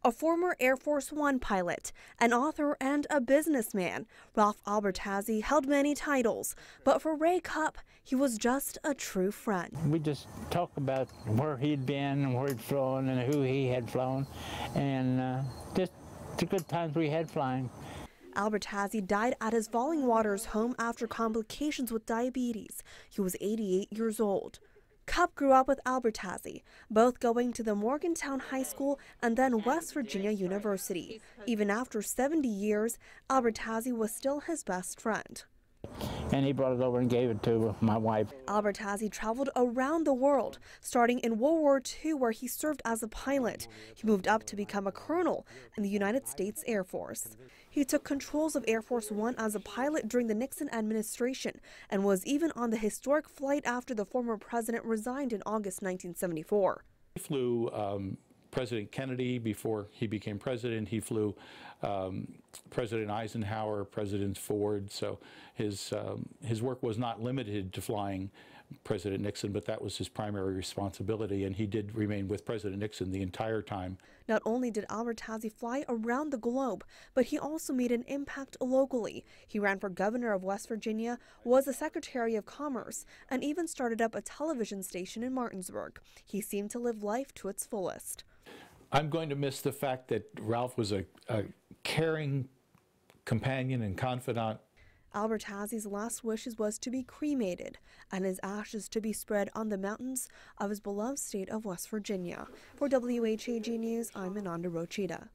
A former Air Force One pilot, an author, and a businessman, Ralph Albertazzie held many titles, but for Ray Cupp, he was just a true friend. We just talked about where he'd been and where he'd flown and who he had flown, and just the good times we had flying. Albertazzie died at his Falling Waters home after complications with diabetes. He was 88 years old. Cupp grew up with Albertazzie, both going to the Morgantown High School and then West Virginia University. Even after 70 years, Albertazzie was still his best friend. And he brought it over and gave it to my wife. Albertazzie traveled around the world, starting in World War II, where he served as a pilot. He moved up to become a colonel in the United States Air Force. He took controls of Air Force One as a pilot during the Nixon administration and was even on the historic flight after the former president resigned in August 1974. He flew President Kennedy before he became president. He flew President Eisenhower, President Ford. So his work was not limited to flying President Nixon, but that was his primary responsibility, and he did remain with President Nixon the entire time. Not only did Albertazzie fly around the globe, but he also made an impact locally. He ran for governor of West Virginia, was a Secretary of Commerce, and even started up a television station in Martinsburg. He seemed to live life to its fullest. I'm going to miss the fact that Ralph was a caring companion and confidant. Albertazzie's last wishes was to be cremated and his ashes to be spread on the mountains of his beloved state of West Virginia. For WHAG News, I'm Ananda Rochita.